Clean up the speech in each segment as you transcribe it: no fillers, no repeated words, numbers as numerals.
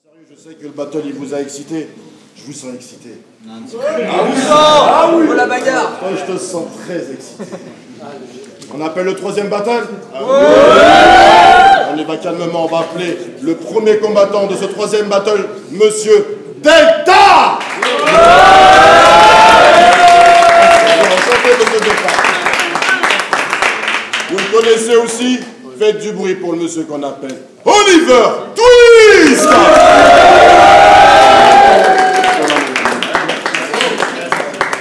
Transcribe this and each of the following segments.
Sérieux, je sais que le battle il vous a excité. Je vous sens excité. Ah oui, la bagarre. Toi, je te sens très excité. On appelle le troisième battle. On y va calmement, on va appeler le premier combattant de ce troisième battle, Monsieur Delta. Enchanté, Monsieur Delta. Vous le connaissez aussi, faites du bruit pour le monsieur qu'on appelle Oliver Twist.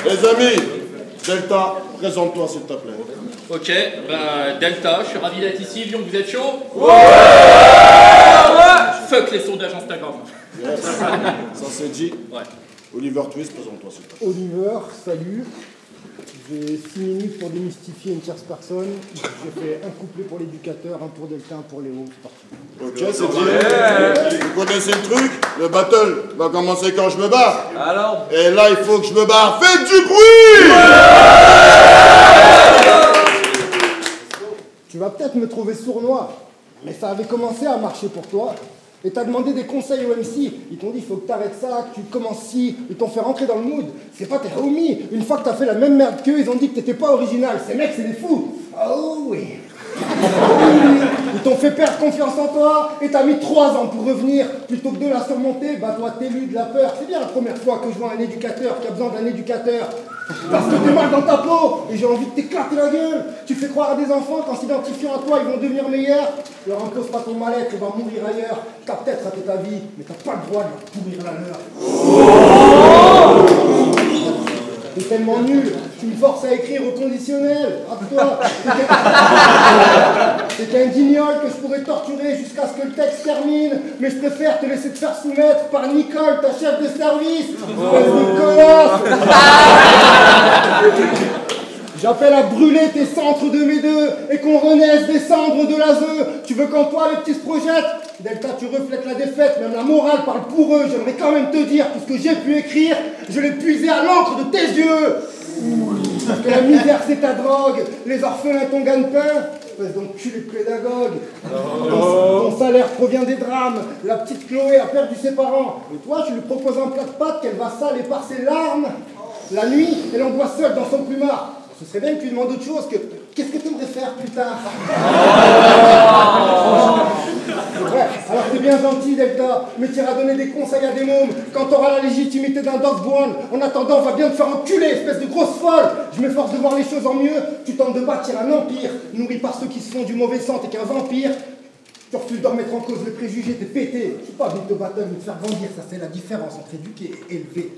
Les amis, Delta, présente-toi s'il te plaît. Ok, bah Delta, je suis ravi d'être ici. Lyon, vous êtes chaud? Fuck les sondages Instagram. Yes. Ça c'est dit. Ouais. Oliver Twist, présente-toi s'il te plaît. Oliver, salut. J'ai 6 minutes pour démystifier une tierce personne. J'ai fait un couplet pour l'éducateur, un pour Delta, un pour Léo. C'est parti. Ok, c'est dit. Vous connaissez le truc? Le battle va commencer quand je me barre. Alors? Et là, il faut que je me barre. Faites du bruit! Tu vas peut-être me trouver sournois, mais ça avait commencé à marcher pour toi. Et t'as demandé des conseils au MC. Ils t'ont dit, il faut que t'arrêtes ça, que tu commences ci. Ils t'ont fait rentrer dans le mood. C'est pas tes homies. Une fois que t'as fait la même merde qu'eux, ils ont dit que t'étais pas original. Ces mecs, c'est des fous. Oh oui. Ils t'ont fait perdre confiance en toi et t'as mis 3 ans pour revenir. Plutôt que de la surmonter, bah toi t'éludes de la peur. C'est bien la première fois que je vois un éducateur qui a besoin d'un éducateur. Parce que t'es mal dans ta peau et j'ai envie de t'éclater la gueule. Tu fais croire à des enfants qu'en s'identifiant à toi, ils vont devenir meilleurs. Leur impose pas ton mal-être, ils vont mourir ailleurs. T'as peut-être raté ta vie, mais t'as pas le droit de leur pourrir la leur. T'es tellement nul, tu me forces à écrire au conditionnel. Rappelle-toi, c'est qu'un guignol que je pourrais torturer jusqu'à ce que le texte termine. Mais je préfère te laisser te faire soumettre par Nicole, ta chef de service. Espèce de colosse. J'appelle à brûler tes centres de mes deux et qu'on renaisse des cendres de l'ASE. Tu veux qu'en toi les petits se projettent? Delta, tu reflètes la défaite, même la morale parle pour eux. J'aimerais quand même te dire tout ce que j'ai pu écrire, je l'ai puisé à l'encre de tes yeux. Parce que la misère c'est ta drogue, les orphelins ton gagne-pain. Espèce d'enculé de pédagogue. Ton salaire provient des drames. La petite Chloé a perdu ses parents. Et toi, tu lui proposes un plat de pâtes qu'elle va saler par ses larmes. La nuit, elle envoie seule dans son plumard. Ce serait bien que tu lui demandes autre chose que qu'est-ce que tu aimerais faire plus tard. Ouais, alors t'es bien gentil Delta, mais tu iras donner des conseils à des mômes quand t'auras la légitimité d'un Dog Brown. En attendant, on va bien te faire enculer, espèce de grosse folle. Je m'efforce de voir les choses en mieux. Tu tentes de bâtir un empire, nourri par ceux qui se font du mauvais sang, t'es qu'un vampire. Tu refuses de remettre en cause les préjugés, t'es pété. Je suis pas venu te battre, mais te faire grandir, ça c'est la différence entre éduquer et élever.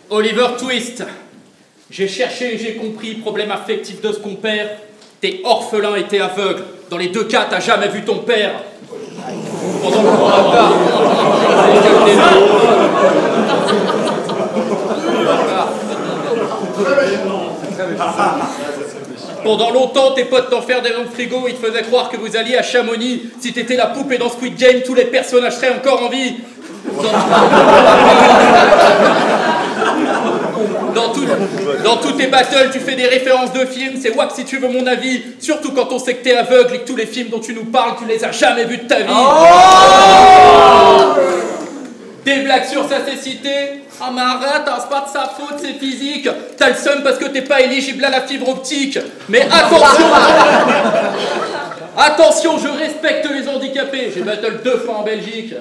Oliver Twist, j'ai cherché et j'ai compris, problème affectif de ce qu'on perd. T'es orphelin et t'es aveugle. Dans les 2 cas, t'as jamais vu ton père. Pendant longtemps, tes potes t'enfermaient dans le frigo, ils te faisaient croire que vous alliez à Chamonix. Si t'étais la poupée dans Squid Game, tous les personnages seraient encore en vie. Dans tous tes battles, tu fais des références de films, c'est wack si tu veux mon avis. Surtout quand on sait que t'es aveugle et que tous les films dont tu nous parles, tu les as jamais vus de ta vie. Des blagues sur sa cécité. Ah mais arrête, hein, c'est pas de sa faute, c'est physique. T'as le seum parce que t'es pas éligible à la fibre optique. Mais attention. Attention, je respecte les handicapés. J'ai battle 2 fois en Belgique.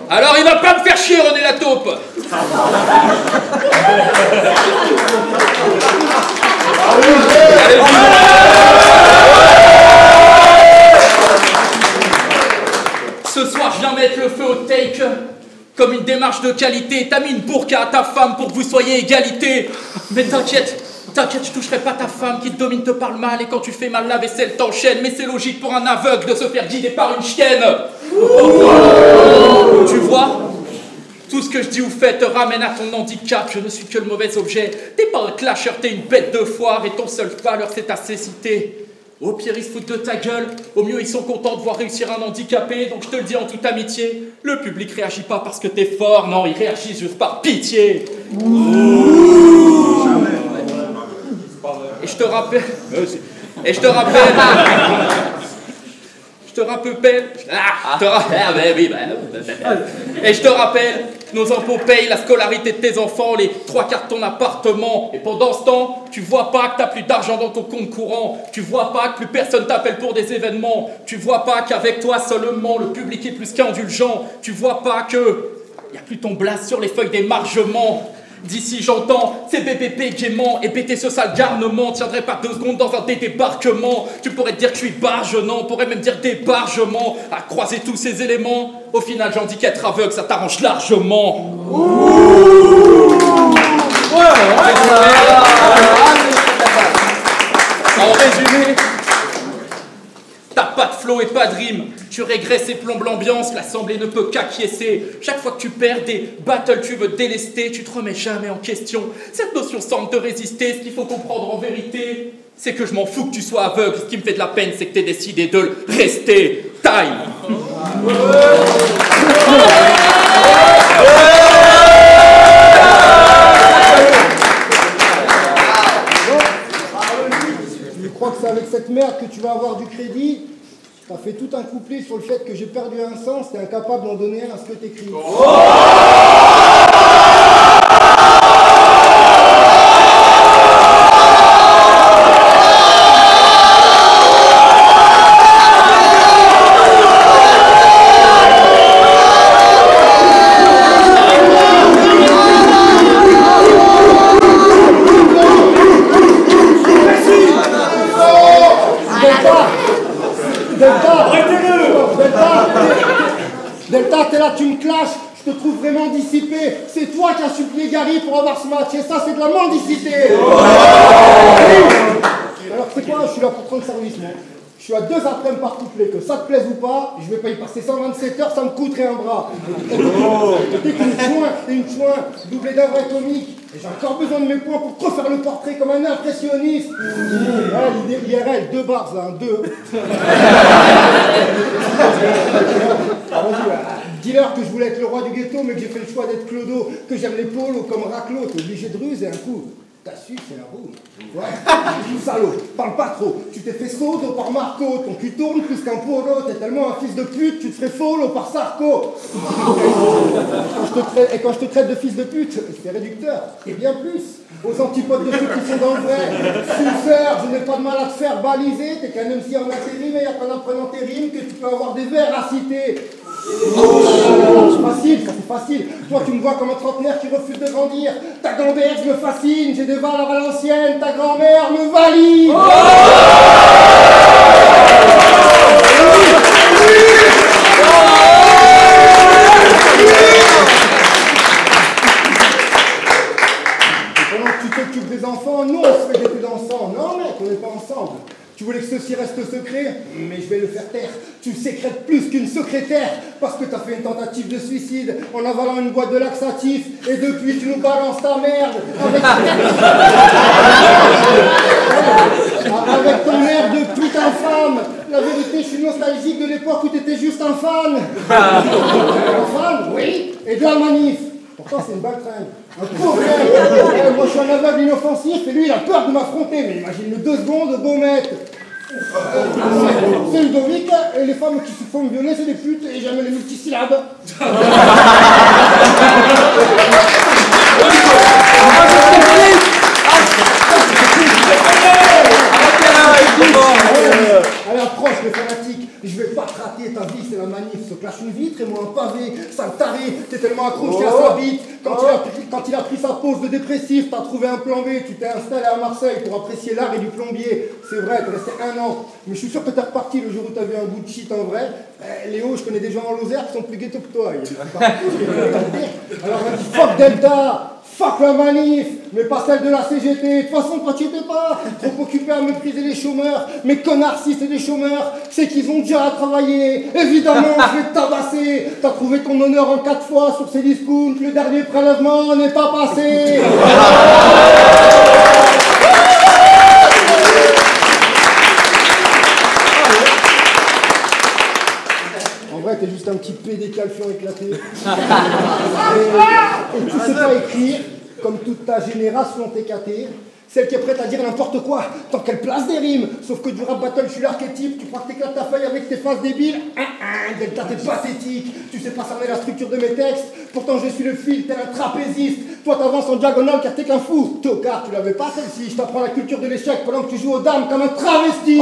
Alors il va pas me faire chier, René la taupe. Ce soir, je viens mettre le feu au take. Comme une démarche de qualité. T'as mis une burqa à ta femme pour que vous soyez égalité. Mais t'inquiète, je toucherai pas ta femme qui te domine, te parle mal. Et quand tu fais mal la vaisselle, t'enchaînes. Mais c'est logique pour un aveugle de se faire guider par une chienne. Tu vois? Tout ce que je dis ou fais te ramène à ton handicap. Je ne suis que le mauvais objet. T'es pas un clasher, t'es une bête de foire. Et ton seul valeur, c'est ta cécité. Au pire, ils se foutent de ta gueule. Au mieux, ils sont contents de voir réussir un handicapé. Donc je te le dis en toute amitié, le public réagit pas parce que t'es fort. Non, ils réagissent juste par pitié. Et je te rappelle... Et je te rappelle... Et je te rappelle, nos impôts payent la scolarité de tes enfants, les 3/4 de ton appartement. Et pendant ce temps, tu vois pas que t'as plus d'argent dans ton compte courant. Tu vois pas que plus personne t'appelle pour des événements. Tu vois pas qu'avec toi seulement, le public est plus qu'indulgent. Tu vois pas que y a plus ton blase sur les feuilles d'émargement. D'ici j'entends ces BBP gaiement et péter ce sale garnement tiendrait pas 2 secondes dans un débarquement. Tu pourrais te dire que je suis bargenant, on pourrait même dire débargement. À croiser tous ces éléments, au final j'en dis qu'être aveugle ça t'arrange largement. En résumé, t'as pas de flow et pas de rime. Tu régresses et plombes l'ambiance, l'assemblée ne peut qu'acquiescer. Chaque fois que tu perds des battles, tu veux délester, tu te remets jamais en question. Cette notion semble te résister, ce qu'il faut comprendre en vérité, c'est que je m'en fous que tu sois aveugle. Ce qui me fait de la peine, c'est que t'aies décidé de le rester. Time. Je crois que c'est avec cette merde que tu vas avoir du crédit. T'as fait tout un couplet sur le fait que j'ai perdu un sens, t'es incapable d'en donner un à ce que t'écris. Delta, t'es là, tu me clashes, je te trouve vraiment dissipé. C'est toi qui as supplié Gary pour avoir ce match, et ça, c'est de la mendicité. Alors, c'est quoi? Je suis là pour prendre service, moi. Je suis à 2 après-midi par couplet, que ça te plaise ou pas, je vais pas y passer 127 heures, ça me coûterait un bras. T'es qu'une chouin, doublé d'un vrai comique. Et j'ai encore besoin de mes points pour refaire le portrait comme un impressionniste. Ouais, l'IRL, 2 bars, là, 2. Dis-leur que je voulais être le roi du ghetto, mais que j'ai fait le choix d'être Clodo, que j'aime les polos comme Raclo, t'es obligé de ruser un coup. T'as su, c'est la roue. Ouais, salaud, parle pas trop. Tu t'es fait sauto par Marco, ton cul tourne plus qu'un polo, t'es tellement un fils de pute, tu te ferais follow par Sarko. Et quand je te traite de fils de pute, c'est réducteur, et bien plus. Aux antipodes de ceux qui sont dans le vrai. Suceur, je n'ai pas de mal à te faire baliser, t'es qu'un MC en intérim, et il n'y a qu'en apprenant tes rimes que tu peux avoir des vers à citer. C'est facile, ça c'est facile. Toi tu me vois comme un trentenaire qui refuse de grandir. Ta gamberge me fascine, j'ai des valeurs à l'ancienne. Ta grand-mère me valide. Et pendant que tu t'occupes des enfants, nous on se fait des coups d'ensemble. Non mec, on n'est pas ensemble. Tu voulais que ceci reste secret, mais je vais le faire taire. Tu sécrètes plus qu'une secrétaire, parce que t'as fait une tentative de suicide en avalant une boîte de laxatif, et depuis tu nous balances ta merde avec ton air de pute infâme. La vérité, je suis nostalgique de l'époque où t'étais juste un fan. Un fan, oui, et de la manif. Pourtant, c'est une baltringue. Un problème. Moi, je suis un aveugle inoffensif et lui, il a peur de m'affronter. Mais imagine-le 2 secondes, Baumette. C'est Ludovic et les femmes qui se font violer, c'est des putes et jamais les multisyllabes. Allez, approche les fanatiques, je vais pas te rater, ta vie c'est la manif, se clash une vitre et moi un pavé, sale taré, t'es tellement accroché à sa bite, quand il a pris sa pause de dépressif, t'as trouvé un plan B, tu t'es installé à Marseille pour apprécier l'art et du plombier, c'est vrai, t'es resté 1 an, mais je suis sûr que t'es reparti le jour où t'as vu un bout de shit en vrai. Léo, je connais des gens en Lozère qui sont plus ghetto que toi, alors on dit fuck Delta. Fuck la manif, mais pas celle de la CGT. De toute façon, toi tu étais pas trop occupé à mépriser les chômeurs. Mais connards, si c'est des chômeurs, c'est qu'ils ont déjà à travailler. Évidemment, je vais te tabasser. T'as trouvé ton honneur en 4 fois sur ces discounts. Le dernier prélèvement n'est pas passé. un petit PD calfion éclaté. Et tu sais pas écrire, comme toute ta génération TKT. Celle qui est prête à dire n'importe quoi, tant qu'elle place des rimes. Sauf que du rap battle, je suis l'archétype. Tu crois que t'éclates ta feuille avec tes faces débiles? Delta, t'es pathétique. Tu sais pas cerner la structure de mes textes. Pourtant, je suis le fil, tel un trapéziste. Toi, t'avances en diagonale car t'es qu'un fou. Tocard, tu l'avais pas celle-ci. Je t'apprends la culture de l'échec pendant que tu joues aux dames comme un travesti.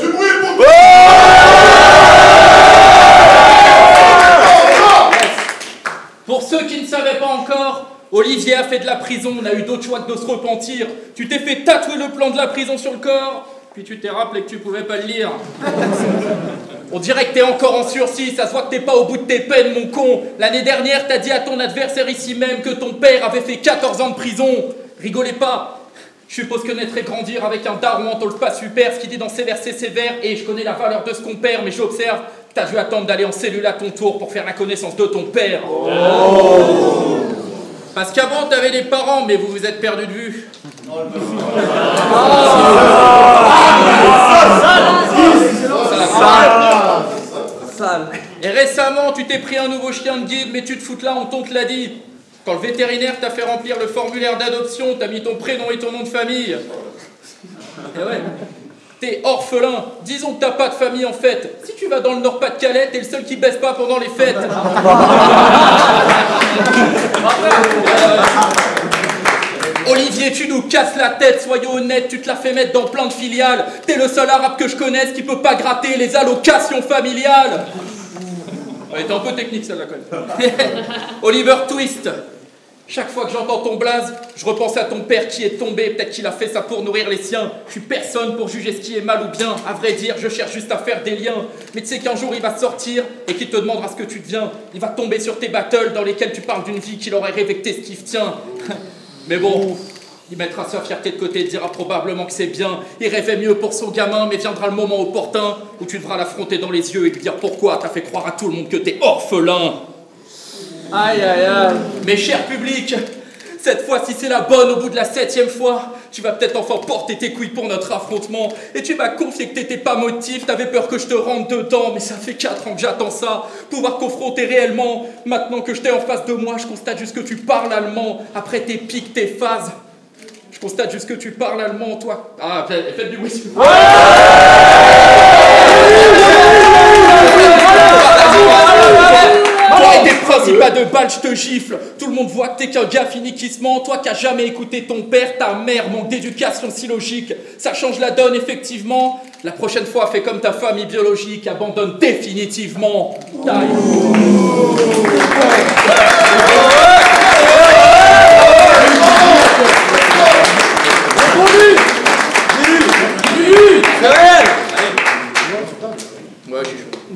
Du bruit pour toi. Pour ceux qui ne savaient pas encore, Olivier a fait de la prison, on a eu d'autres choix que de se repentir. Tu t'es fait tatouer le plan de la prison sur le corps, puis tu t'es rappelé que tu pouvais pas le lire. On dirait que t'es encore en sursis, ça se voit que t'es pas au bout de tes peines, mon con. L'année dernière, t'as dit à ton adversaire ici même que ton père avait fait 14 ans de prison. Rigolez pas. Je suppose que naître et grandir avec un daron en tôle pas super, ce qui dit dans ses versets sévères, et je connais la valeur de ce qu'on perd, mais j'observe que t'as dû attendre d'aller en cellule à ton tour pour faire la connaissance de ton père. Oh. Parce qu'avant t'avais des parents, mais vous vous êtes perdus de vue. Sale. Et récemment, tu t'es pris un nouveau chien de guide, mais tu te foutes là, on te l'a dit. Quand le vétérinaire t'a fait remplir le formulaire d'adoption, t'as mis ton prénom et ton nom de famille. Et ouais, t'es orphelin. Disons que t'as pas de famille en fait. Si tu vas dans le Nord-Pas-de-Calais, t'es le seul qui baisse pas pendant les fêtes. Olivier, tu nous casses la tête, soyons honnêtes, tu te la fais mettre dans plein de filiales. T'es le seul arabe que je connaisse qui peut pas gratter les allocations familiales. Elle était un peu technique celle-là quand même. Oliver Twist. Chaque fois que j'entends ton blaze, je repense à ton père qui est tombé, peut-être qu'il a fait ça pour nourrir les siens. Je suis personne pour juger ce qui est mal ou bien. À vrai dire, je cherche juste à faire des liens. Mais tu sais qu'un jour il va sortir et qu'il te demandera ce que tu deviens. Il va tomber sur tes battles dans lesquels tu parles d'une vie qu'il aurait rêvé que t'esquives, tiens. Mais bon, il mettra sa fierté de côté et dira probablement que c'est bien. Il rêvait mieux pour son gamin, mais viendra le moment opportun où tu devras l'affronter dans les yeux et lui dire pourquoi t'as fait croire à tout le monde que t'es orphelin. Aïe aïe aïe. Mais cher public, cette fois, si c'est la bonne au bout de la 7e fois, tu vas peut-être enfin porter tes couilles pour notre affrontement. Et tu m'as confié que t'étais pas motif, t'avais peur que je te rentre dedans, mais ça fait 4 ans que j'attends ça, pouvoir confronter réellement. Maintenant que je t'ai en face de moi, je constate juste que tu parles allemand. Après tes pics, tes phases, je constate juste que tu parles allemand, toi. Ah, faites du bruit. Toi et tes principats de balles, je te gifle. Tout le monde voit que t'es qu'un gars fini qui se ment. Toi qui as jamais écouté ton père, ta mère, manque d'éducation si logique. Ça change la donne, effectivement. La prochaine fois, fais comme ta famille biologique, abandonne définitivement. Taille.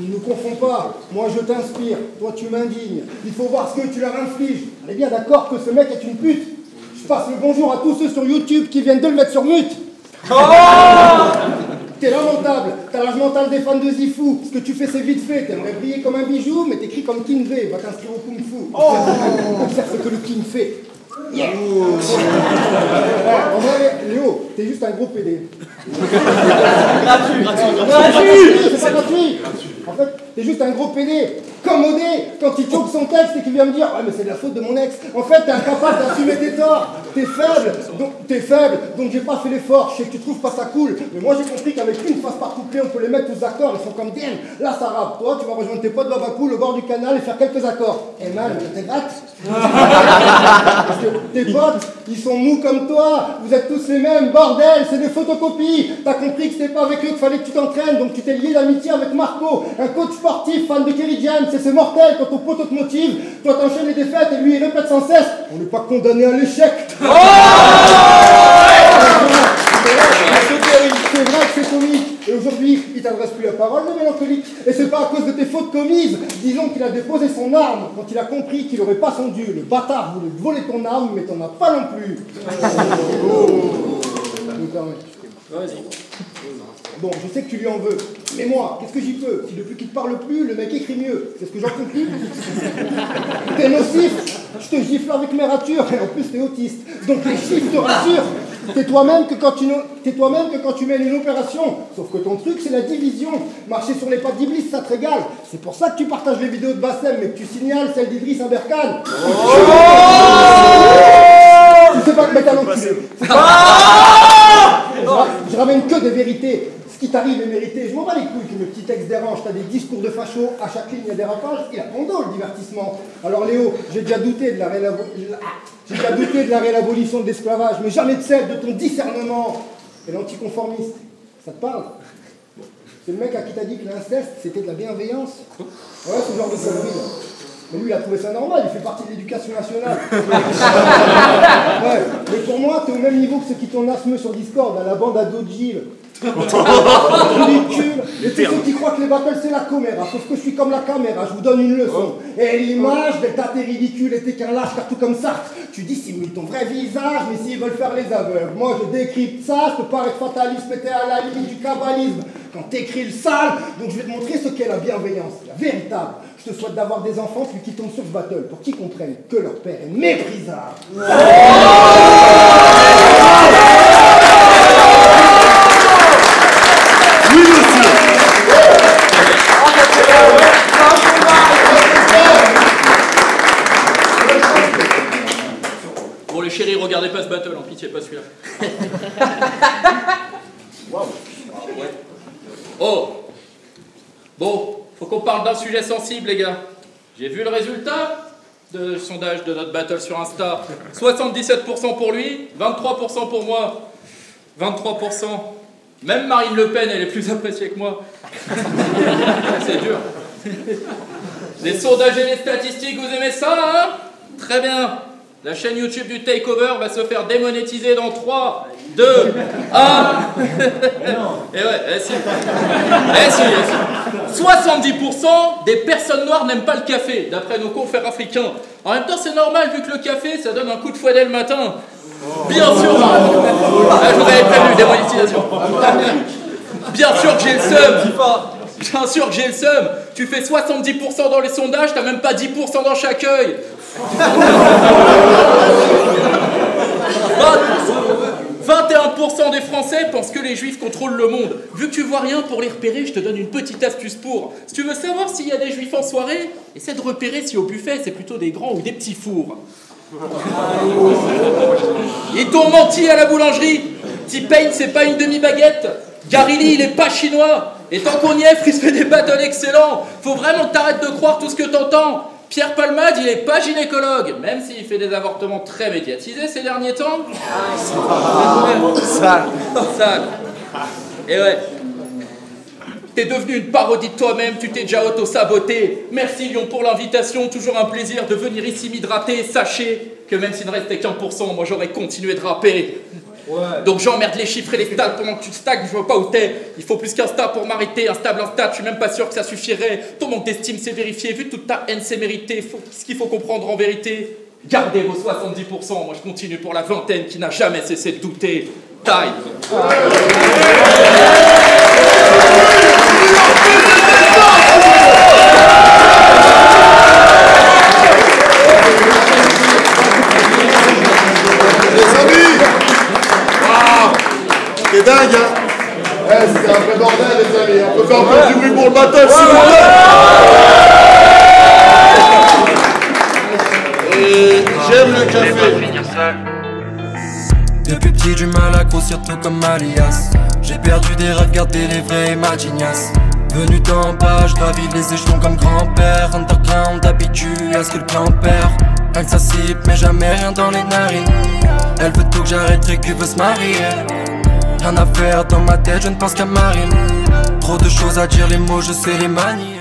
Ne nous confonds pas, moi je t'inspire, toi tu m'indignes, il faut voir ce que tu leur infliges. On est bien d'accord que ce mec est une pute. Je passe le bonjour à tous ceux sur YouTube qui viennent de le mettre sur mute. Oh, t'es lamentable, t'as l'âge mental des fans de Zifou. Ce que tu fais c'est vite fait, t'aimerais briller comme un bijou, mais t'écris comme King V, va t'inscrire au Kung Fu. Observe ce que le King fait. Yeah. En vrai, Léo, t'es juste un gros PD. Gratuit. C'est pas gratuit. En fait, t'es juste un gros PD. Comme Odé, quand il choque son texte et qu'il vient me dire « Ouais, mais c'est de la faute de mon ex ». En fait, t'es incapable d'assumer tes torts. T'es faible, donc j'ai pas fait l'effort. Je sais que tu trouves pas ça cool. Mais moi, j'ai compris qu'avec une phrase par couplet, on peut les mettre tous accords. Ils sont comme damn. Là, ça rappe. Toi, tu vas rejoindre tes potes Babacool au bord du canal et faire quelques accords. Et man, t'es gratte. Parce que tes potes, ils sont mous comme toi. Vous êtes tous les mêmes. Bordel, c'est des photocopies. T'as compris que c'était pas avec eux qu'il fallait que tu t'entraînes. Donc tu t'es lié d'amitié avec Marco, un coach sportif fan de Kerry James. C'est mortel quand ton pote te motive. Toi t'enchaînes les défaites et lui il répète sans cesse. On n'est pas condamné à l'échec. C'est vrai que c'est comique. Et aujourd'hui, il t'adresse plus la parole, le mélancolique. Et c'est pas à cause de tes fautes commises. Disons qu'il a déposé son arme quand il a compris qu'il aurait pas son dû. Le bâtard voulait voler ton arme, mais t'en as pas non plus. Vas-y. Bon, je sais que tu lui en veux, mais moi, qu'est-ce que j'y peux? Si depuis qu'il te parle plus, le mec écrit mieux. C'est ce que j'en conclus. T'es nocif, je te gifle avec mes ratures, et en plus t'es autiste. Donc les chiffres te rassurent. T'es toi-même que quand tu mènes une opération. Sauf que ton truc, c'est la division. Marcher sur les pattes d'Iblis, ça te régale. C'est pour ça que tu partages les vidéos de Bassem, mais que tu signales celle d'Idriss Aberkan. Tu sais pas te mettre à l'enculé. Je ramène que des vérités. Ce qui t'arrive est mérité. Je m'en bats les couilles que le petit texte dérange. T'as des discours de facho, à chaque ligne il y a des rapages. Il a bon dos le divertissement. Alors Léo, j'ai déjà douté de la réabolition de l'esclavage, mais jamais de celle de ton discernement. Et l'anticonformiste, ça te parle? C'est le mec à qui t'as dit que l'inceste c'était de la bienveillance? Ouais, ce genre de conneries là. Mais lui, il a trouvé ça normal, il fait partie de l'éducation nationale. Ouais, mais pour moi, t'es au même niveau que ceux qui tournent asthmeux sur Discord, à la bande à Dodgil. Ridicule. Et tous ceux qui croient que les battles c'est la caméra, sauf que je suis comme la caméra, je vous donne une leçon. Et l'image d'être t'es ridicule et t'es qu'un lâche, car tout comme ça, tu dissimules ton vrai visage, mais s'ils veulent faire les aveugles. Moi je décrypte ça, je peux paraître fataliste, mais t'es à la limite du kabbalisme. Quand t'écris le sale, donc je vais te montrer ce qu'est la bienveillance, la véritable. Je te souhaite d'avoir des enfants puis qui tombent sur ce battle pour qu'ils comprennent que leur père est méprisable. Oui, monsieur. Bon les chéris, regardez pas ce battle, en pitié, pas celui-là. Oh. Bon, faut qu'on parle d'un sujet sensible les gars. J'ai vu le résultat de sondage de notre battle sur Insta. 77% pour lui, 23% pour moi. 23%. Même Marine Le Pen, elle est plus appréciée que moi. C'est dur. Les sondages et les statistiques, vous aimez ça, hein? Très bien. La chaîne YouTube du Takeover va se faire démonétiser dans 3, 2, 1. Et ouais, si. 70% des personnes noires n'aiment pas le café, d'après nos confrères africains. En même temps, c'est normal, vu que le café, ça donne un coup de fouet dès le matin. Bien sûr, je vous avais prévenu, démonétisation. Bien sûr que j'ai le seum. Bien sûr que j'ai le seum. Tu fais 70% dans les sondages, t'as même pas 10% dans chaque œil. 21% des Français pensent que les Juifs contrôlent le monde. Vu que tu vois rien pour les repérer, je te donne une petite astuce pour. Si tu veux savoir s'il y a des Juifs en soirée, essaie de repérer si au buffet c'est plutôt des grands ou des petits fours. Ils t'ont menti à la boulangerie. T-Pain c'est pas une demi-baguette. Gary Lee il est pas chinois. Et tant qu'on y est, Fris fait des battles excellents. Faut vraiment que t'arrêtes de croire tout ce que t'entends. Pierre Palmade il est pas gynécologue, même s'il fait des avortements très médiatisés ces derniers temps. Sale. Et ouais. T'es devenu une parodie de toi-même, tu t'es déjà auto-saboté. Merci Lyon pour l'invitation, toujours un plaisir de venir ici m'hydrater. Sachez que même s'il ne restait qu'1%, moi j'aurais continué de rapper. Ouais. Donc j'emmerde les chiffres et les stats pendant que tu te stagnes, je vois pas où t'es. Il faut plus qu'un stat pour m'arrêter, un stable, un stat, je suis même pas sûr que ça suffirait. Ton manque d'estime c'est vérifié, vu toute ta haine c'est mérité. Ce qu'il faut comprendre en vérité, gardez vos 70%, moi je continue pour la vingtaine qui n'a jamais cessé de douter. Taille. C'est dingue, hein? Ouais, c'était un vrai bordel, les amis. On peut faire un peu du bruit pour le battle, s'il vous plaît. Et j'aime le café. Depuis petit, du mal à grossir tout comme Alias. J'ai perdu des rêves, gardé les vrais Imaginas. Venu d'en bas, je gravis les échelons comme grand-père. Underground, habitué à ce que le clan perd. Elle s'assipe, mais jamais rien dans les narines. Elle veut tout que j'arrête, que veut se marier. Rien à faire dans ma tête, je ne pense qu'à Marine. Trop de choses à dire, les mots je sais les manier.